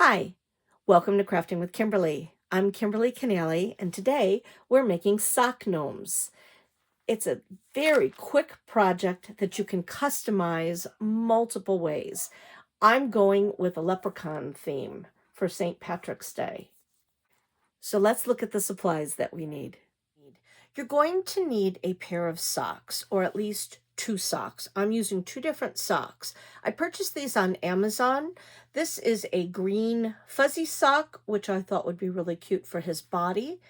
Hi, welcome to Crafting with Kimberly. I'm Kimberly Chenille, and today we're making sock gnomes. It's a very quick project that you can customize multiple ways. I'm going with a leprechaun theme for St. Patrick's Day. So let's look at the supplies that we need. You're going to need a pair of socks, or at least two socks. I'm using two different socks. I purchased these on Amazon. This is a green fuzzy sock, which I thought would be really cute for his body.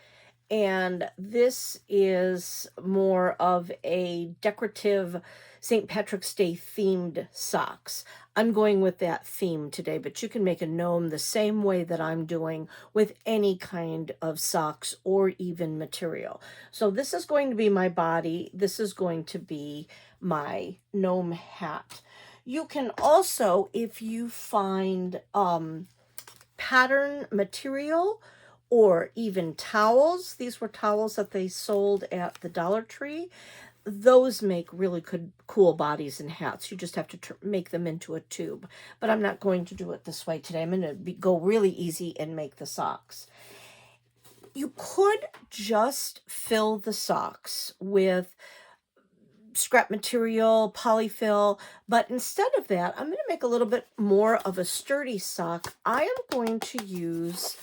And this is more of a decorative St. Patrick's Day themed socks. I'm going with that theme today, but you can make a gnome the same way that I'm doing with any kind of socks or even material. So this is going to be my body. This is going to be my gnome hat. You can also, if you find pattern material, or even towels. These were towels that they sold at the Dollar Tree. Those make really good, cool bodies and hats. You just have to make them into a tube. But I'm not going to do it this way today. I'm going to go really easy and make the socks. You could just fill the socks with scrap material, polyfill, but instead of that, I'm going to make a little bit more of a sturdy sock. I am going to use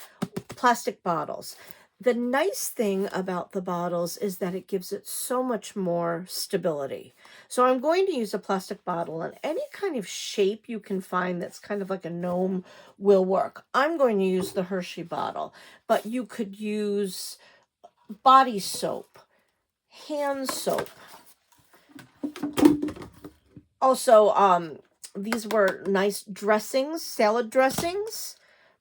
plastic bottles. The nice thing about the bottles is that it gives it so much more stability. So I'm going to use a plastic bottle, and any kind of shape you can find that's kind of like a gnome will work. I'm going to use the Hershey bottle, but you could use body soap, hand soap. Also, these were nice dressings, salad dressings.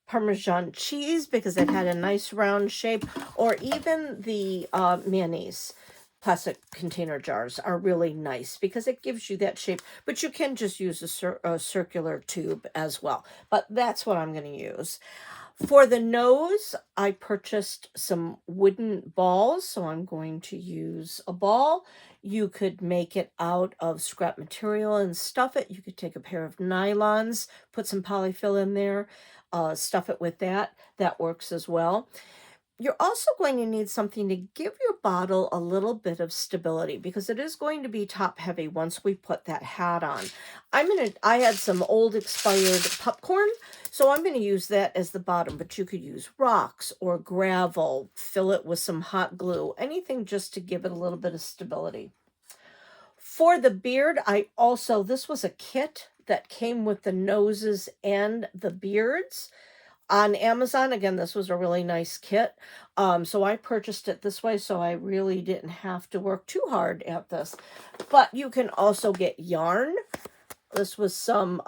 Parmesan cheese because it had a nice round shape, or even the mayonnaise plastic container jars are really nice because it gives you that shape, but you can just use a circular tube as well. But that's what I'm going to use. For the nose, I purchased some wooden balls, so I'm going to use a ball. You could make it out of scrap material and stuff it. You could take a pair of nylons, put some polyfill in there, stuff it with that. That works as well. You're also going to need something to give your bottle a little bit of stability because it is going to be top heavy once we put that hat on. I had some old expired popcorn, so I'm going to use that as the bottom, but you could use rocks or gravel, fill it with some hot glue, anything just to give it a little bit of stability. For the beard, this was a kit that came with the noses and the beards. On Amazon, again, this was a really nice kit. So I purchased it this way, so I really didn't have to work too hard at this. But you can also get yarn. This was some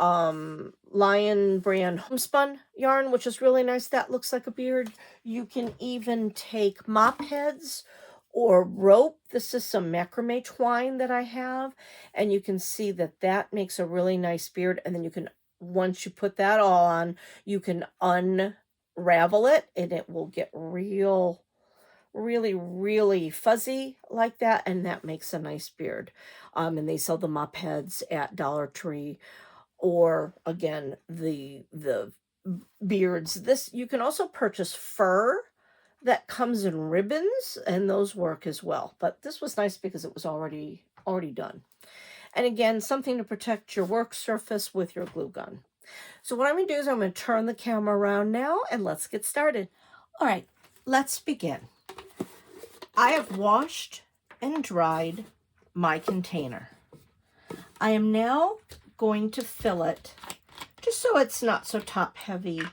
Lion brand homespun yarn, which is really nice. That looks like a beard. You can even take mop heads or rope. This is some macrame twine that I have. And you can see that that makes a really nice beard. And then you can, once you put that all on, you can unravel it and it will get really fuzzy like that, and that makes a nice beard. And they sell the mop heads at Dollar Tree, or again the beards. This, you can also purchase fur that comes in ribbons, and those work as well. But this was nice because it was already done. And again, something to protect your work surface with your glue gun. So what I'm going to do is I'm going to turn the camera around now and let's get started. All right, let's begin. I have washed and dried my container. I am now going to fill it just so it's not so top heavy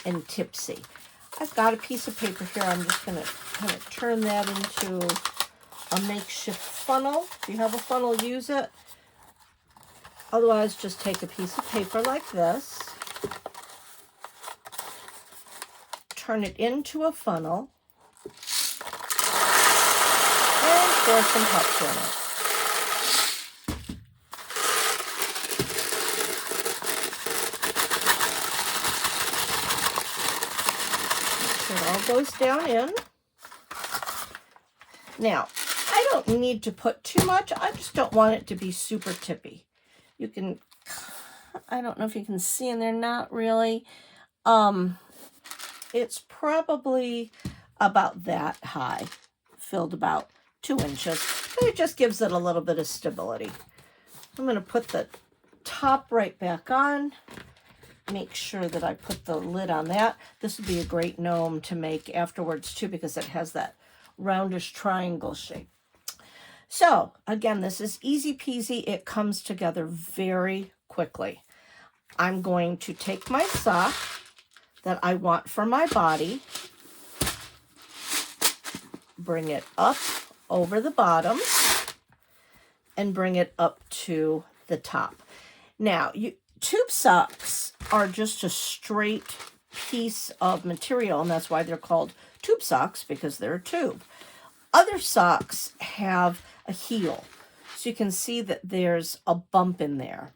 and tipsy. I've got a piece of paper here. I'm just going to kind of turn that into a makeshift funnel. If you have a funnel, use it. Otherwise, just take a piece of paper like this, turn it into a funnel, and pour some pups in it. It all goes down in. Now, I don't need to put too much. I just don't want it to be super tippy. You can, I don't know if you can see in there, not really. It's probably about that high, filled about 2 inches. And it just gives it a little bit of stability. I'm going to put the top right back on. Make sure that I put the lid on that. This would be a great gnome to make afterwards too, because it has that roundish triangle shape. So again, this is easy peasy. It comes together very quickly. I'm going to take my sock that I want for my body, bring it up over the bottom, and bring it up to the top. Now, tube socks are just a straight piece of material, and that's why they're called tube socks, because they're a tube. Other socks have a heel, so you can see that there's a bump in there.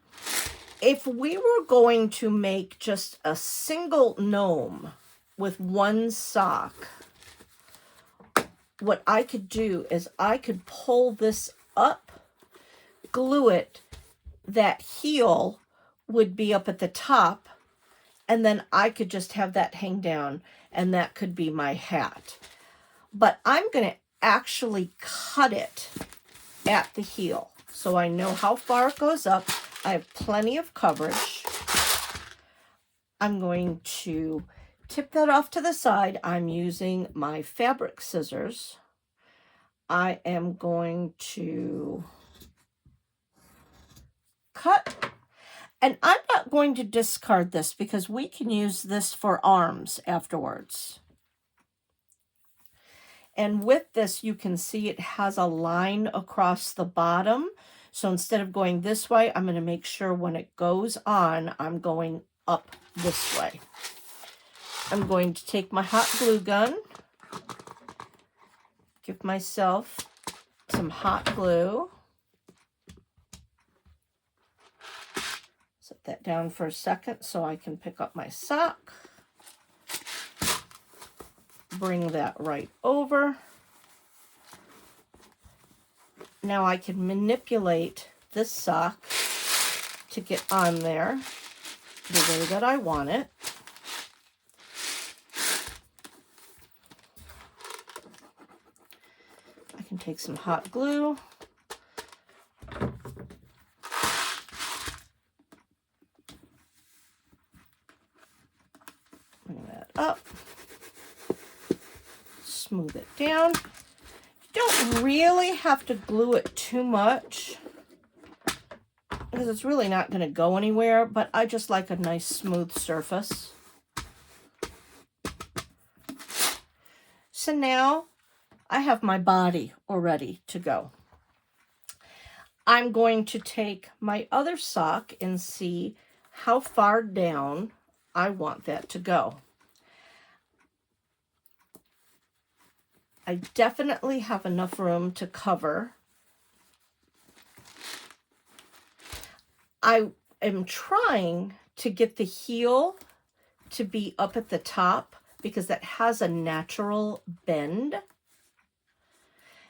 If we were going to make just a single gnome with one sock, what I could do is I could pull this up, glue it, that heel would be up at the top, and then I could just have that hang down, and that could be my hat. But I'm going to actually cut it at the heel, so I know how far it goes up. I have plenty of coverage. I'm going to tip that off to the side. I'm using my fabric scissors. I am going to cut, and I'm not going to discard this because we can use this for arms afterwards. And with this, you can see it has a line across the bottom. So instead of going this way, I'm going to make sure when it goes on, I'm going up this way. I'm going to take my hot glue gun, give myself some hot glue. Set that down for a second so I can pick up my sock. Bring that right over. Now I can manipulate this sock to get on there the way that I want it. I can take some hot glue. Bring that up. Smooth it down. Don't really have to glue it too much because it's really not going to go anywhere, but I just like a nice smooth surface. So now I have my body all ready to go. I'm going to take my other sock and see how far down I want that to go. I definitely have enough room to cover. I am trying to get the heel to be up at the top because that has a natural bend.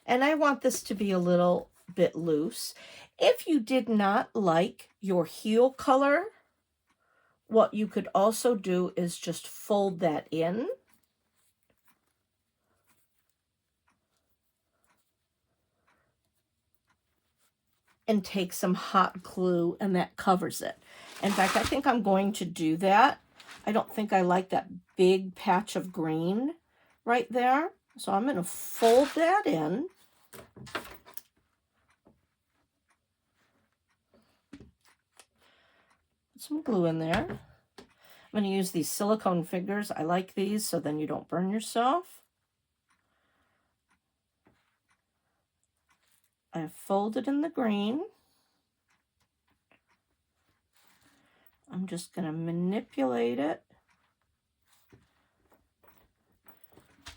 And I want this to be a little bit loose. If you did not like your heel color, what you could also do is just fold that in. And take some hot glue, and that covers it. In fact, I think I'm going to do that. I don't think I like that big patch of green right there. So I'm going to fold that in. Put some glue in there. I'm going to use these silicone fingers. I like these so then you don't burn yourself. I have folded in the green. I'm just going to manipulate it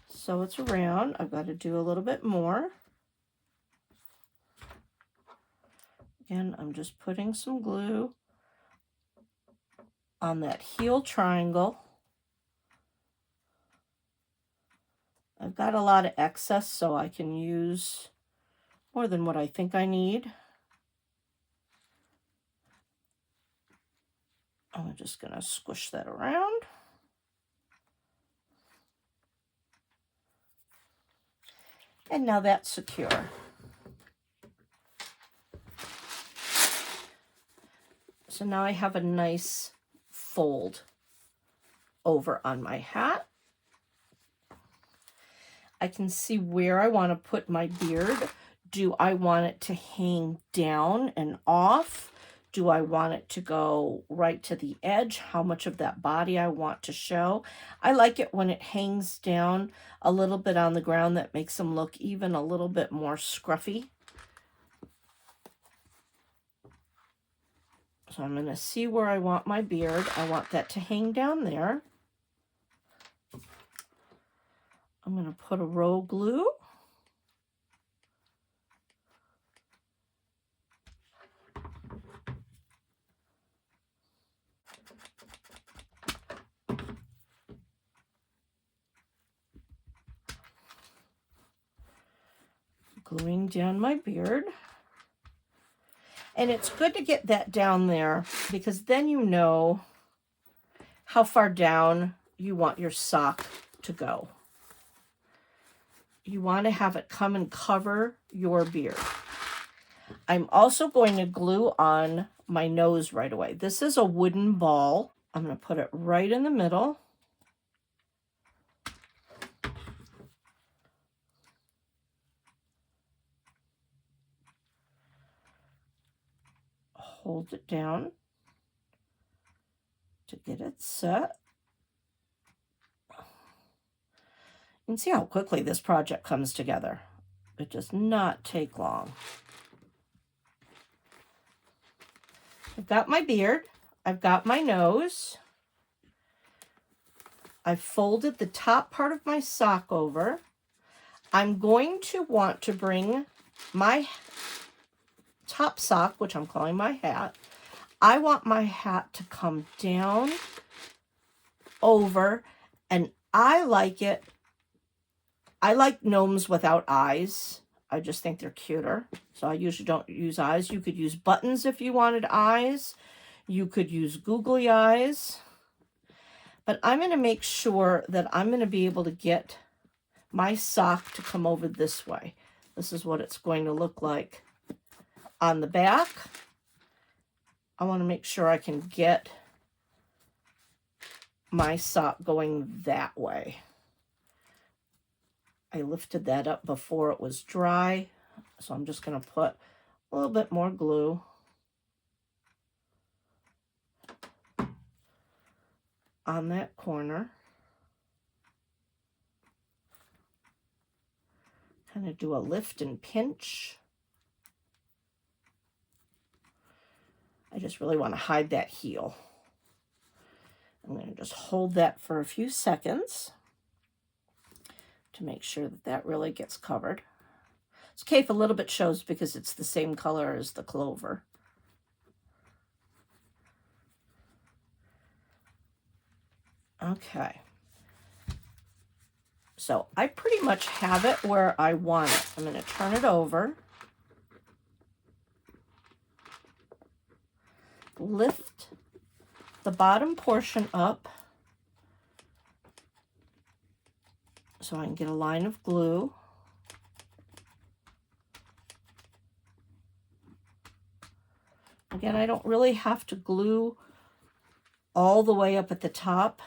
so it's around. I've got to do a little bit more. Again, I'm just putting some glue on that heel triangle. I've got a lot of excess, so I can use more than what I think I need. I'm just going to squish that around. And now that's secure. So now I have a nice fold over on my hat. I can see where I want to put my beard. Do I want it to hang down and off? Do I want it to go right to the edge? How much of that body I want to show? I like it when it hangs down a little bit on the ground. That makes them look even a little bit more scruffy. So I'm going to see where I want my beard. I want that to hang down there. I'm going to put a roll glue. Gluing down my beard. And it's good to get that down there because then you know how far down you want your sock to go. You want to have it come and cover your beard. I'm also going to glue on my nose right away. This is a wooden ball. I'm going to put it right in the middle. Hold it down to get it set. You can see how quickly this project comes together. It does not take long. I've got my beard. I've got my nose. I've folded the top part of my sock over. I'm going to want to bring my top sock, which I'm calling my hat. I want my hat to come down over, and I like it. I like gnomes without eyes. I just think they're cuter. So I usually don't use eyes. You could use buttons if you wanted eyes. You could use googly eyes. But I'm going to make sure that I'm going to be able to get my sock to come over this way. This is what it's going to look like on the back. I want to make sure I can get my sock going that way. I lifted that up before it was dry, so I'm just going to put a little bit more glue on that corner. Kind of do a lift and pinch. I just really want to hide that heel. I'm going to just hold that for a few seconds to make sure that that really gets covered. It's okay if a little bit shows because it's the same color as the clover. Okay. So I pretty much have it where I want it. I'm going to turn it over. Lift the bottom portion up so I can get a line of glue. Again, I don't really have to glue all the way up at the top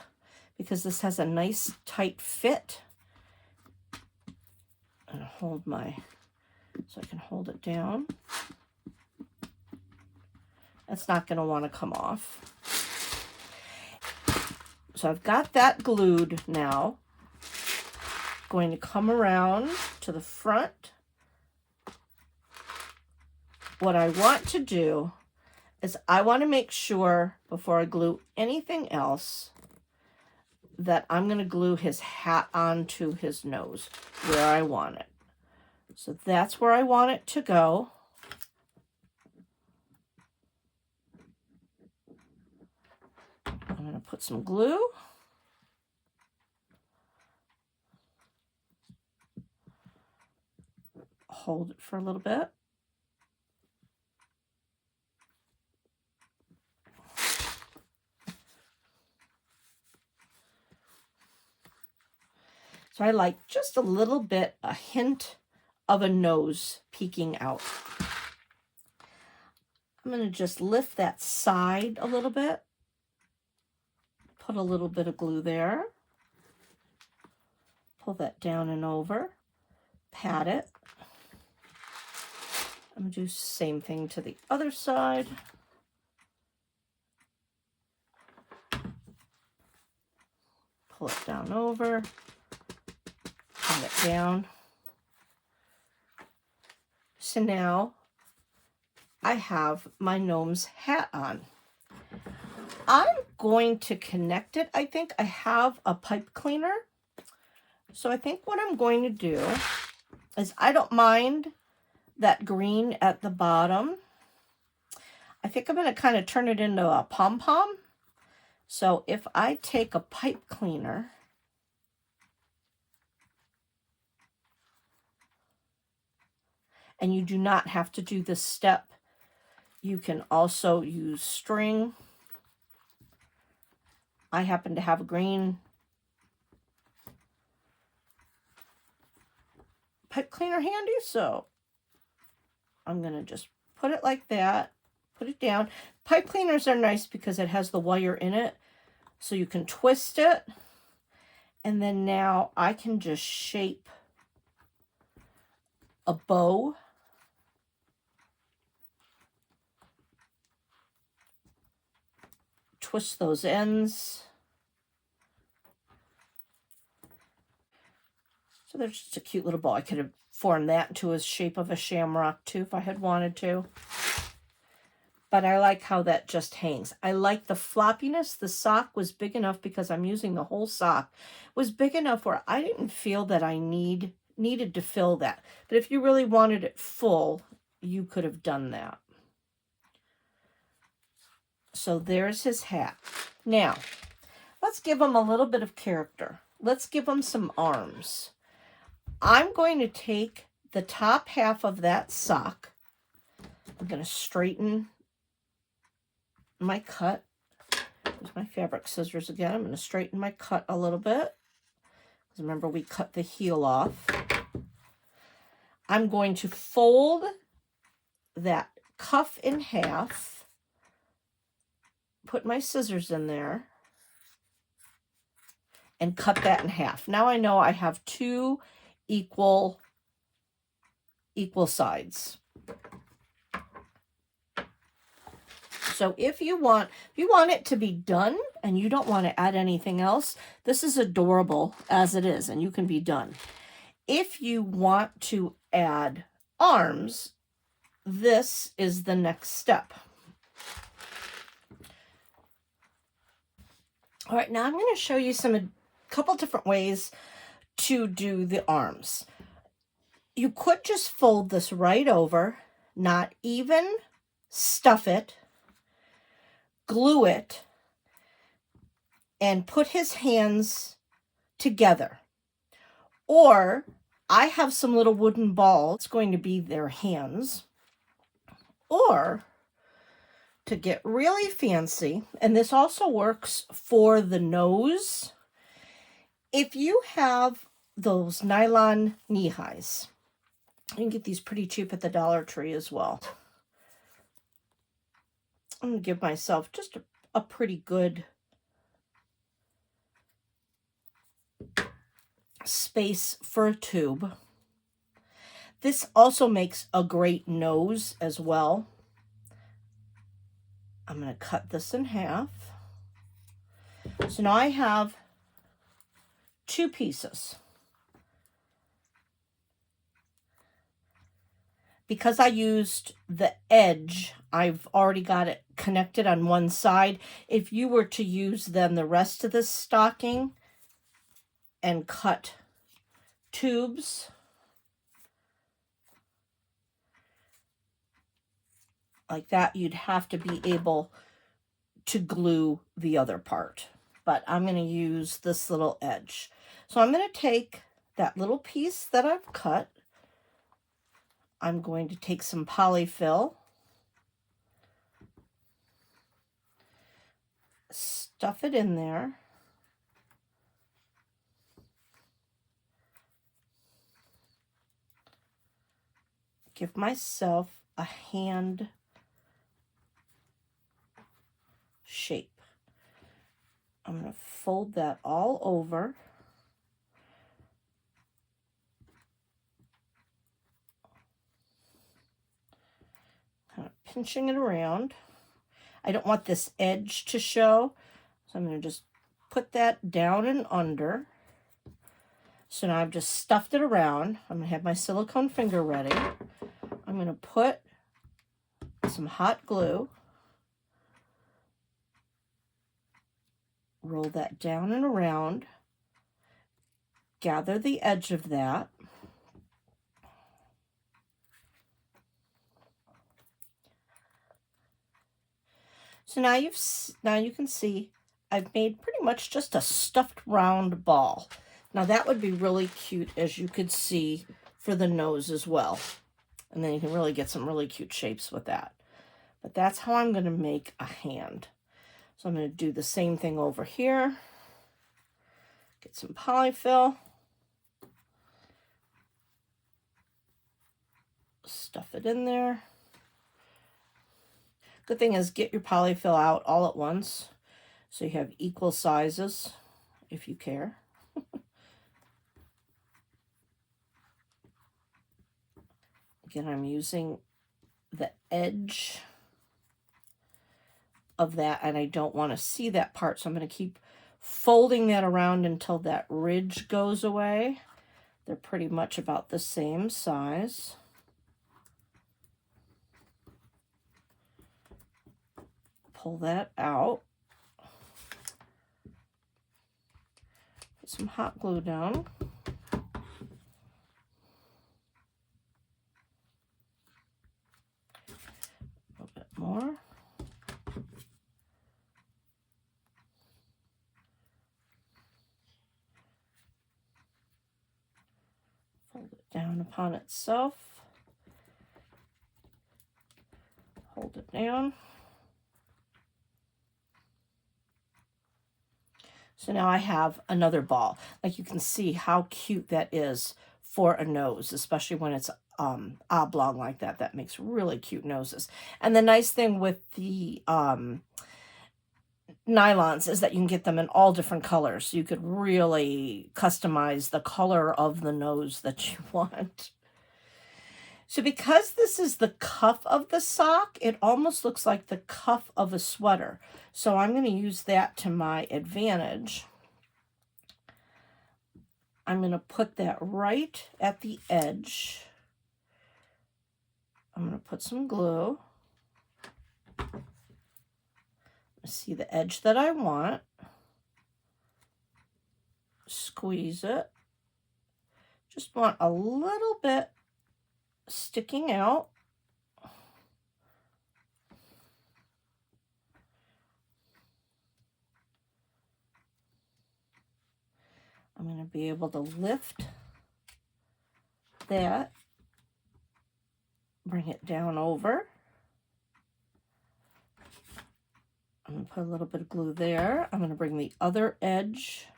because this has a nice tight fit. And hold my, so I can hold it down. That's not going to want to come off. So I've got that glued now. Going to come around to the front. What I want to do is I want to make sure before I glue anything else that I'm going to glue his hat onto his nose where I want it. So that's where I want it to go. I'm going to put some glue. Hold it for a little bit. So I like just a little bit, a hint of a nose peeking out. I'm going to just lift that side a little bit. Put a little bit of glue there. Pull that down and over. Pat it. I'm going to do the same thing to the other side. Pull it down over. Pat it down. So now I have my gnome's hat on. I'm going to connect it. I think I have a pipe cleaner. So I think what I'm going to do is, I don't mind that green at the bottom. I think I'm going to kind of turn it into a pom-pom. So if I take a pipe cleaner and you do not have to do this step. You can also use string. I happen to have a green pipe cleaner handy, so I'm going to just put it like that, put it down. Pipe cleaners are nice because it has the wire in it, so you can twist it, and then now I can just shape a bow. Twist those ends. So there's just a cute little bow. I could have formed that into a shape of a shamrock too if I had wanted to. But I like how that just hangs. I like the floppiness. The sock was big enough, because I'm using the whole sock. It was big enough where I didn't feel that I needed to fill that. But if you really wanted it full, you could have done that. So there's his hat. Now, let's give him a little bit of character. Let's give him some arms. I'm going to take the top half of that sock. I'm going to straighten my cut. There's my fabric scissors again. I'm going to straighten my cut a little bit. Remember, we cut the heel off. I'm going to fold that cuff in half. Put my scissors in there and cut that in half. Now I know I have two equal sides. So if you want it to be done and you don't want to add anything else, this is adorable as it is, and you can be done. If you want to add arms, this is the next step. All right, now I'm going to show you a couple different ways to do the arms. You could just fold this right over, not even stuff it, glue it, and put his hands together. Or I have some little wooden balls. It's going to be their hands. Or, to get really fancy, and this also works for the nose, if you have those nylon knee highs, you can get these pretty cheap at the Dollar Tree as well. I'm going to give myself just a pretty good space for a tube. This also makes a great nose as well. I'm going to cut this in half. So now I have two pieces. Because I used the edge, I've already got it connected on one side. If you were to use then the rest of this stocking and cut tubes, like that, you'd have to be able to glue the other part. But I'm going to use this little edge. So I'm going to take that little piece that I've cut. I'm going to take some Polyfil, stuff it in there, give myself a hand shape. I'm going to fold that all over. Kind of pinching it around. I don't want this edge to show, so I'm going to just put that down and under. So now I've just stuffed it around. I'm going to have my silicone finger ready. I'm going to put some hot glue. Roll that down and around. Gather the edge of that. So now you can see I've made pretty much just a stuffed round ball. Now that would be really cute, as you could see, for the nose as well. And then you can really get some really cute shapes with that. But that's how I'm going to make a hand. So I'm going to do the same thing over here. Get some polyfill. Stuff it in there. Good thing is get your polyfill out all at once, so you have equal sizes if you care. Again, I'm using the edge of that, and I don't want to see that part, so I'm going to keep folding that around until that ridge goes away. They're pretty much about the same size. Pull that out. Put some hot glue down. A little bit more. Fold it down upon itself. Hold it down. So now I have another ball. Like, you can see how cute that is for a nose, especially when it's oblong like that. That makes really cute noses. And the nice thing with the nylons is that you can get them in all different colors. So you could really customize the color of the nose that you want. So because this is the cuff of the sock, it almost looks like the cuff of a sweater. So I'm going to use that to my advantage. I'm going to put that right at the edge. I'm going to put some glue. See the edge that I want. Squeeze it. Just want a little bit sticking out. I'm going to be able to lift that, bring it down over. I'm going to put a little bit of glue there. I'm going to bring the other edge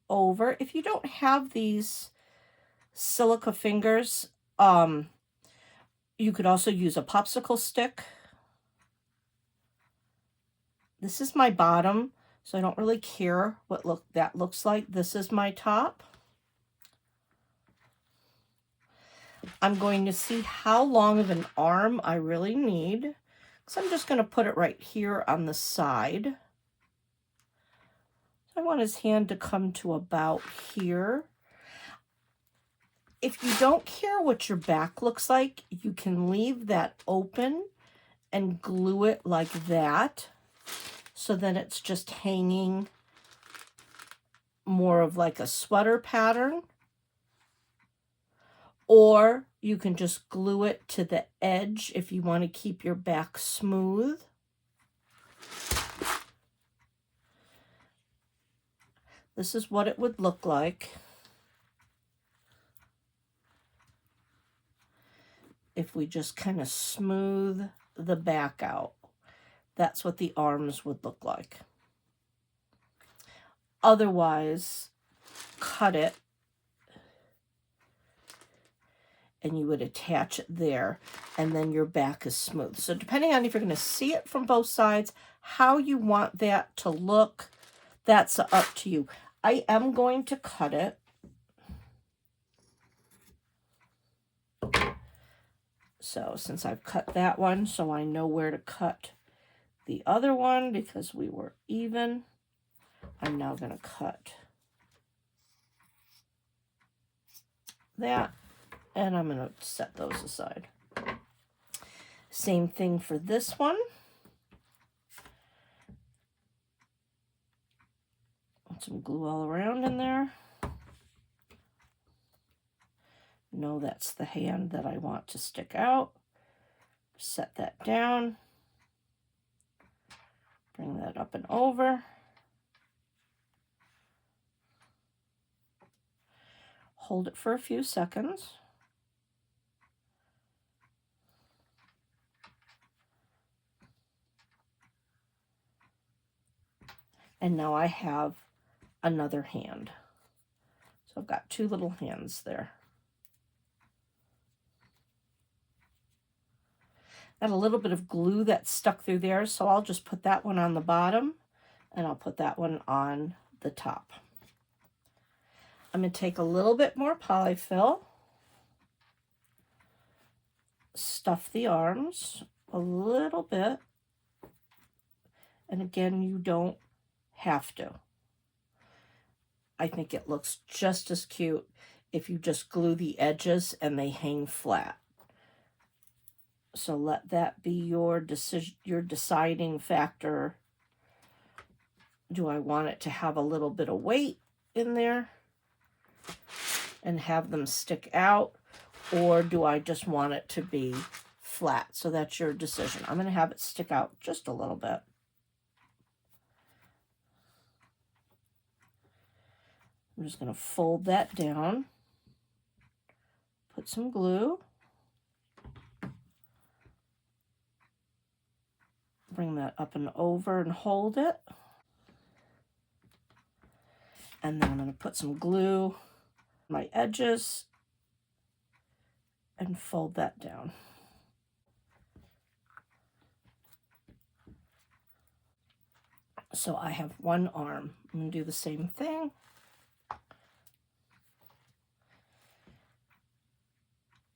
over. If you don't have these silica fingers, you could also use a popsicle stick. This is my bottom, so I don't really care what that looks like. This is my top. I'm going to see how long of an arm I really need. So I'm just going to put it right here on the side. I want his hand to come to about here. If you don't care what your back looks like, you can leave that open and glue it like that, so then it's just hanging more of like a sweater pattern. Or you can just glue it to the edge if you want to keep your back smooth. This is what it would look like if we just kind of smooth the back out. That's what the arms would look like. Otherwise, cut it and you would attach it there, and then your back is smooth. So depending on if you're going to see it from both sides, how you want that to look, that's up to you. I am going to cut it. So since I've cut that one, so I know where to cut the other one because we were even, I'm now going to cut that, and I'm going to set those aside. Same thing for this one. Put some glue all around in there. No, that's the hand that I want to stick out. Set that down. Bring that up and over. Hold it for a few seconds. And now I have another hand. So I've got two little hands there. Got a little bit of glue that's stuck through there, so I'll just put that one on the bottom and I'll put that one on the top. I'm going to take a little bit more polyfill, stuff the arms a little bit, and again, you don't have to. I think it looks just as cute if you just glue the edges and they hang flat. So let that be your decision, your deciding factor. Do I want it to have a little bit of weight in there and have them stick out, or do I just want it to be flat? So that's your decision. I'm going to have it stick out just a little bit. I'm just going to fold that down, put some glue, bring that up and over and hold it. And then I'm going to put some glue on my edges and fold that down. So I have one arm. I'm going to do the same thing.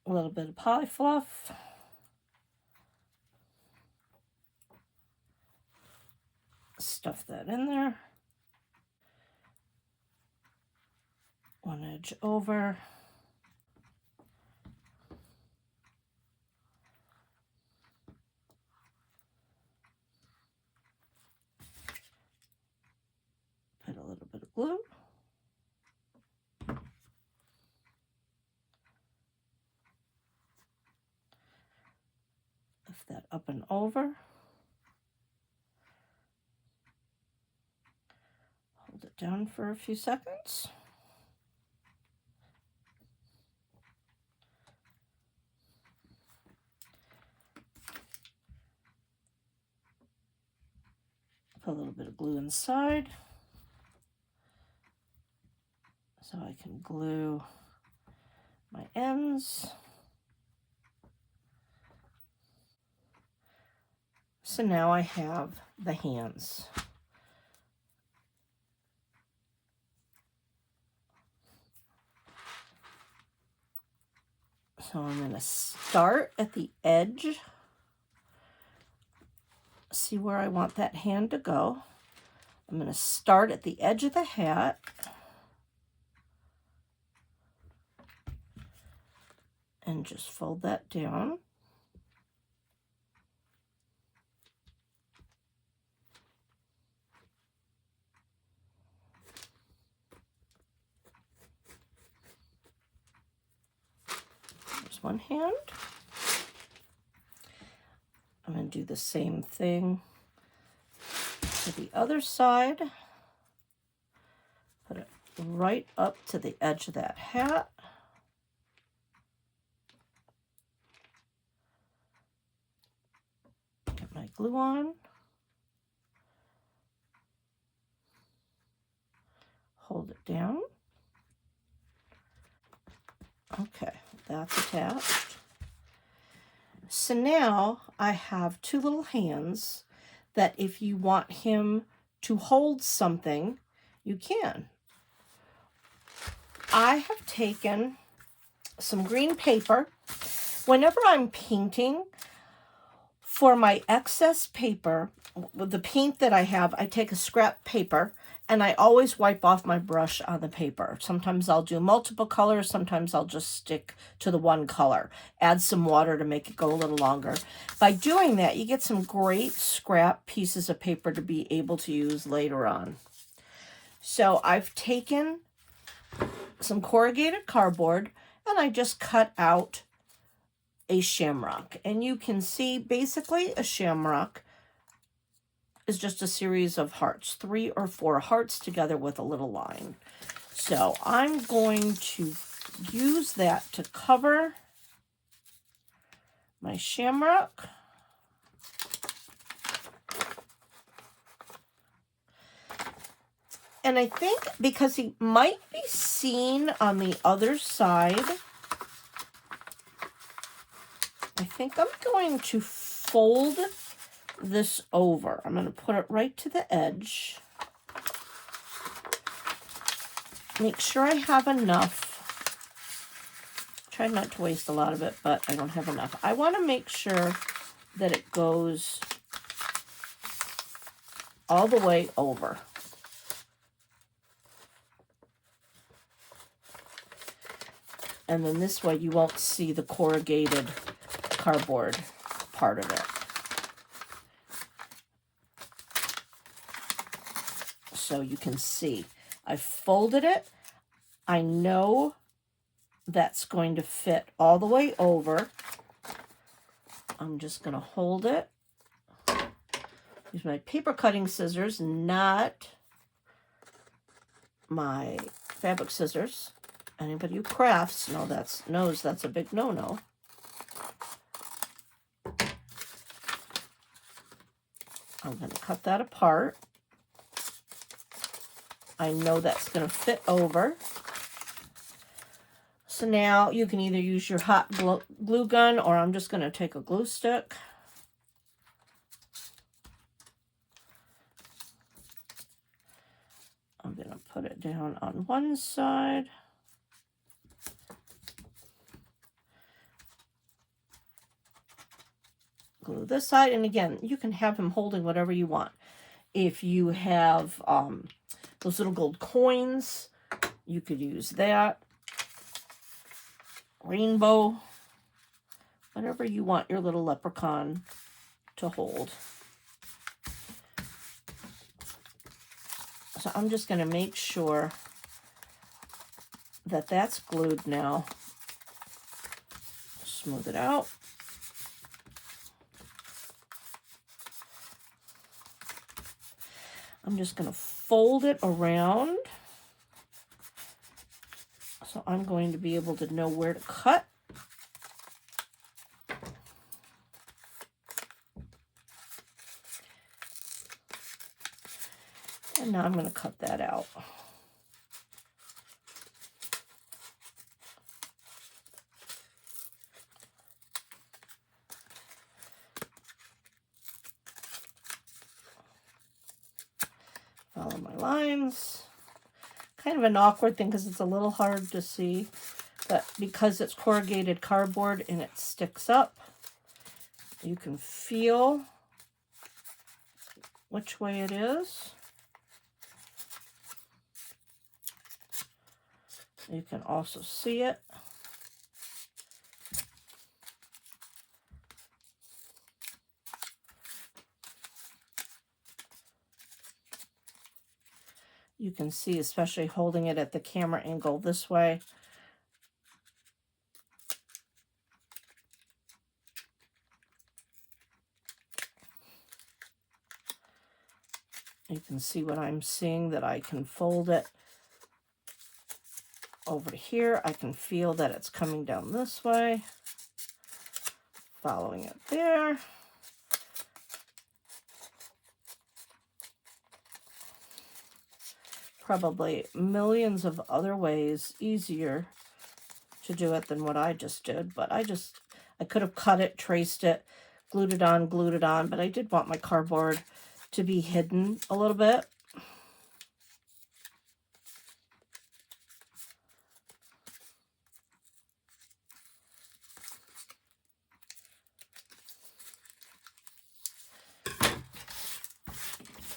A little bit of polyfluff. Stuff that in there. One edge over. Put a little bit of glue. Lift that up and over. Hold it down for a few seconds. Put a little bit of glue inside so I can glue my ends. So now I have the hands. So I'm going to start at the edge. See where I want that hand to go. I'm going to start at the edge of the hat. And just fold that down. There's one hand. I'm going to do the same thing to the other side. Put it right up to the edge of that hat. Get my glue on. Hold it down. Okay, that's attached. So now I have two little hands that if you want him to hold something, you can. I have taken some green paper. Whenever I'm painting, for my excess paper, with the paint that I have, I take a scrap paper and I always wipe off my brush on the paper. Sometimes I'll do multiple colors, sometimes I'll just stick to the one color. Add some water to make it go a little longer. By doing that, you get some great scrap pieces of paper to be able to use later on. So I've taken some corrugated cardboard and I just cut out a shamrock. And you can see basically a shamrock is just a series of hearts, 3 or 4 hearts together with a little line. So I'm going to use that to cover my shamrock. And I think because he might be seen on the other side, I think I'm going to fold this over. I'm going to put it right to the edge. Make sure I have enough. Try not to waste a lot of it, but I don't have enough. I want to make sure that it goes all the way over. And then this way you won't see the corrugated cardboard part of it. So you can see I folded it. I know that's going to fit all the way over. I'm just going to hold it. Use my paper cutting scissors, not my fabric scissors. Anybody who crafts knows that's a big no-no. I'm going to cut that apart. I know that's going to fit over. So now you can either use your hot glue gun, or I'm just going to take a glue stick. I'm going to put it down on one side. Glue this side, and again, you can have him holding whatever you want. If you have those little gold coins, you could use that. Rainbow, whatever you want your little leprechaun to hold. So I'm just going to make sure that that's glued now. Smooth it out. I'm just going to fold it around. So I'm going to be able to know where to cut. And now I'm going to cut that out. Follow my lines. Kind of an awkward thing because it's a little hard to see, but because it's corrugated cardboard and it sticks up, you can feel which way it is. You can also see it. You can see, especially holding it at the camera angle this way. You can see what I'm seeing, that I can fold it over to here. I can feel that it's coming down this way. Following it there. Probably millions of other ways easier to do it than what I just did, but I could have cut it, traced it, glued it on, but I did want my cardboard to be hidden a little bit.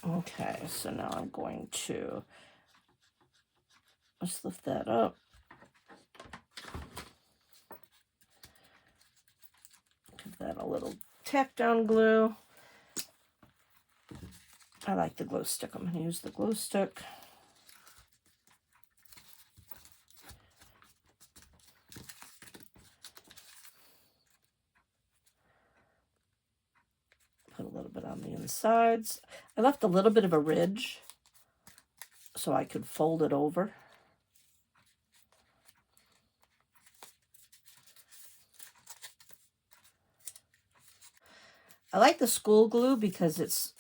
Okay, so now I'm going to just lift that up. Give that a little tack down glue. I like the glue stick. I'm going to use the glue stick. Put a little bit on the insides. I left a little bit of a ridge so I could fold it over. I like the school glue because it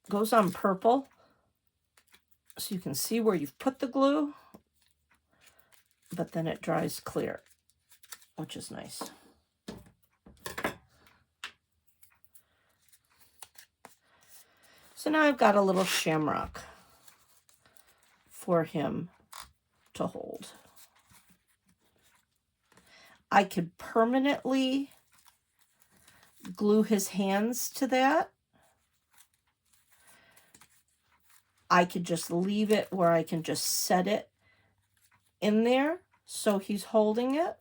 goes on purple, so you can see where you've put the glue, but then it dries clear, which is nice. So now I've got a little shamrock for him to hold. I could permanently glue his hands to that. I could just leave it where I can just set it in there so he's holding it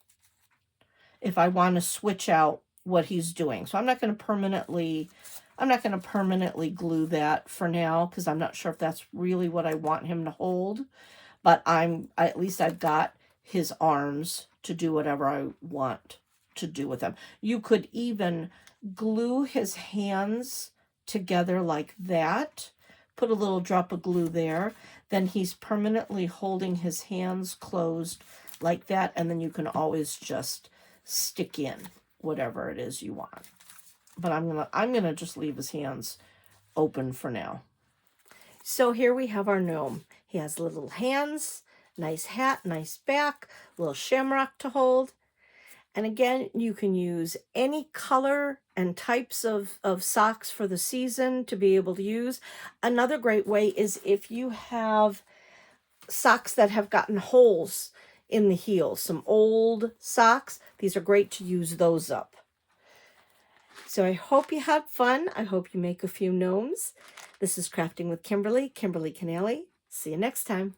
if I want to switch out what he's doing. So I'm not going to permanently glue that for now because I'm not sure if that's really what I want him to hold, but at least I've got his arms to do whatever I want to do with them. You could even glue his hands together like that. Put a little drop of glue there. Then he's permanently holding his hands closed like that. And then you can always just stick in whatever it is you want. But I'm gonna just leave his hands open for now. So here we have our gnome. He has little hands, nice hat, nice back, little shamrock to hold. And again, you can use any color and types of socks for the season to be able to use. Another great way is if you have socks that have gotten holes in the heels, some old socks, these are great to use those up. So I hope you had fun. I hope you make a few gnomes. This is Crafting with Kimberly, Kimberly Chenille. See you next time.